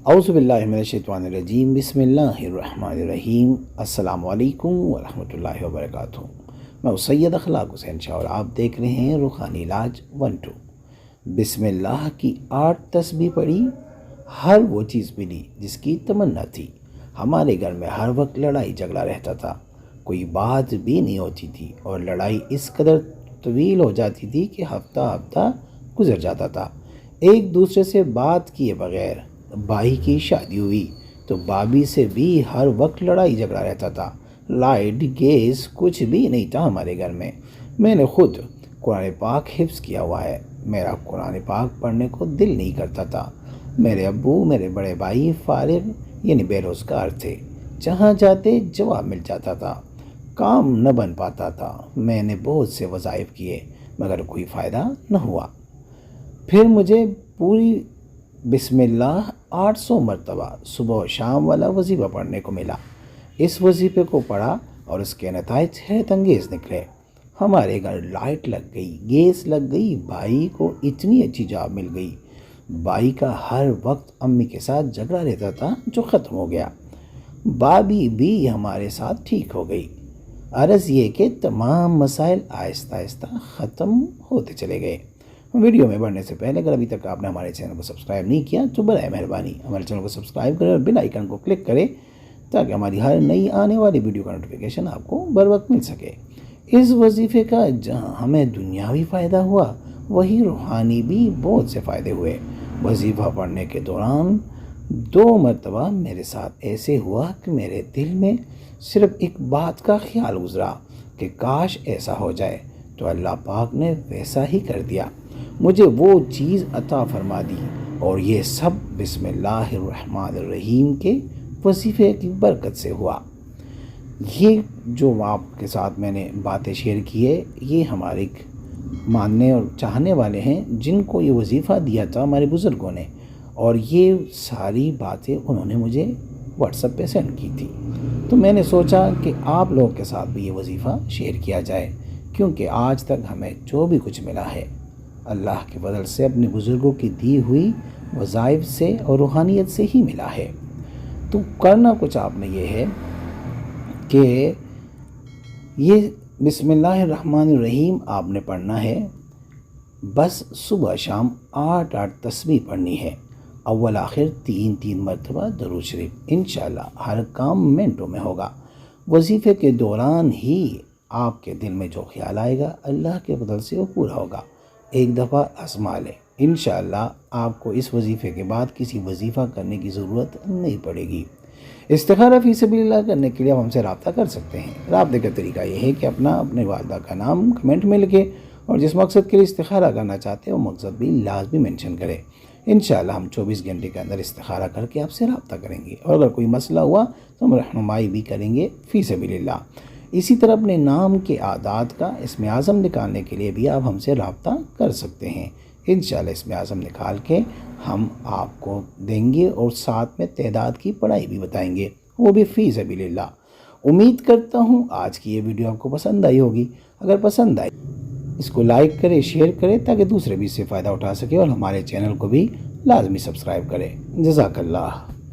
اعوذ باللہ من الشیطان الرجیم، بسم اللہ الرحمن الرحیم۔ السلام علیکم ورحمۃ اللہ وبرکاتہ۔ میں سید اخلاق حسین شاہ اور آپ دیکھ رہے ہیں روحانی علاج 1-2۔ بسم اللہ کی 8 تسبیح پڑھی، ہر وہ چیز ملی جس کی تمنا تھی۔ ہمارے گھر میں ہر وقت لڑائی جھگڑا رہتا تھا، کوئی بات بھی نہیں ہوتی تھی اور لڑائی اس قدر طویل ہو جاتی تھی کہ ہفتہ ہفتہ گزر جاتا تھا ایک دوسرے سے بات کیے بغیر۔ بھائی کی شادی ہوئی تو بھابھی سے بھی ہر وقت لڑائی جھگڑا رہتا تھا۔ لائٹ گیس کچھ بھی نہیں تھا ہمارے گھر میں۔ میں نے خود قرآن پاک حفظ کیا ہوا ہے، میرا قرآن پاک پڑھنے کو دل نہیں کرتا تھا۔ میرے ابو، میرے بڑے بھائی فارغ یعنی بے روزگار تھے، جہاں جاتے جواب مل جاتا تھا، کام نہ بن پاتا تھا۔ میں نے بہت سے وظائف کیے مگر کوئی فائدہ نہ ہوا۔ پھر مجھے پوری بسم اللہ 800 مرتبہ صبح و شام والا وظیفہ پڑھنے کو ملا۔ اس وظیفے کو پڑھا اور اس کے نتائج حیرت انگیز نکلے۔ ہمارے گھر لائٹ لگ گئی، گیس لگ گئی، بھائی کو اتنی اچھی جاب مل گئی۔ بھائی کا ہر وقت امی کے ساتھ جھگڑا رہتا تھا جو ختم ہو گیا۔ بھابھی بھی ہمارے ساتھ ٹھیک ہو گئی۔ عرض یہ کہ تمام مسائل آہستہ آہستہ ختم ہوتے چلے گئے۔ ویڈیو میں بڑھنے سے پہلے اگر ابھی تک آپ نے ہمارے چینل کو سبسکرائب نہیں کیا تو برائے مہربانی ہمارے چینل کو سبسکرائب کریں اور بیل آئیکن کو کلک کریں تاکہ ہماری ہر نئی آنے والی ویڈیو کا نوٹیفیکیشن آپ کو بر وقت مل سکے۔ اس وظیفے کا جہاں ہمیں دنیاوی فائدہ ہوا وہی روحانی بھی بہت سے فائدے ہوئے۔ وظیفہ پڑھنے کے دوران 2 مرتبہ میرے ساتھ ایسے ہوا کہ میرے دل میں صرف ایک بات کا خیال گزرا کہ کاش ایسا ہو جائے، تو اللہ پاک نے ویسا ہی کر دیا، مجھے وہ چیز عطا فرما دی، اور یہ سب بسم اللہ الرحمن الرحیم کے وظیفے کی برکت سے ہوا۔ یہ جو آپ کے ساتھ میں نے باتیں شیئر کی ہے، یہ ہمارے ماننے اور چاہنے والے ہیں جن کو یہ وظیفہ دیا تھا ہمارے بزرگوں نے، اور یہ ساری باتیں انہوں نے مجھے واٹس ایپ پہ سینڈ کی تھی۔ تو میں نے سوچا کہ آپ لوگوں کے ساتھ بھی یہ وظیفہ شیئر کیا جائے، کیونکہ آج تک ہمیں جو بھی کچھ ملا ہے اللہ کے فضل سے اپنے بزرگوں کی دی ہوئی وظائف سے اور روحانیت سے ہی ملا ہے۔ تو کرنا کچھ آپ نے یہ ہے کہ یہ بسم اللہ الرحمن الرحیم آپ نے پڑھنا ہے، بس صبح شام 8 تسبیح پڑھنی ہے، اول آخر 3 مرتبہ درود شریف۔ انشاءاللہ ہر کام منٹوں میں ہوگا۔ وظیفے کے دوران ہی آپ کے دل میں جو خیال آئے گا اللہ کے فضل سے وہ پورا ہوگا۔ ایک دفعہ آزما لیں، انشاءاللہ آپ کو اس وظیفے کے بعد کسی وظیفہ کرنے کی ضرورت نہیں پڑے گی۔ استخارہ فی سبیل اللہ کرنے کے لیے آپ ہم سے رابطہ کر سکتے ہیں۔ رابطے کا طریقہ یہ ہے کہ اپنے والدہ کا نام کمنٹ میں لکھیں اور جس مقصد کے لیے استخارہ کرنا چاہتے ہیں وہ مقصد بھی لازمی مینشن کریں۔ انشاءاللہ ہم 24 گھنٹے کے اندر استخارہ کر کے آپ سے رابطہ کریں گے، اور اگر کوئی مسئلہ ہوا تو ہم رہنمائی بھی کریں گے فی سبیل اللہ۔ اسی طرح اپنے نام کے اعداد کا اسم اعظم نکالنے کے لیے بھی آپ ہم سے رابطہ کر سکتے ہیں۔ انشاءاللہ اسم اعظم نکال کے ہم آپ کو دیں گے اور ساتھ میں تعداد کی پڑھائی بھی بتائیں گے، وہ بھی فی سبیل اللہ۔ امید کرتا ہوں آج کی یہ ویڈیو آپ کو پسند آئی ہوگی۔ اگر پسند آئی اس کو لائک کریں، شیئر کریں تاکہ دوسرے بھی اس سے فائدہ اٹھا سکے، اور ہمارے چینل کو بھی لازمی سبسکرائب کریں۔ جزاک اللہ۔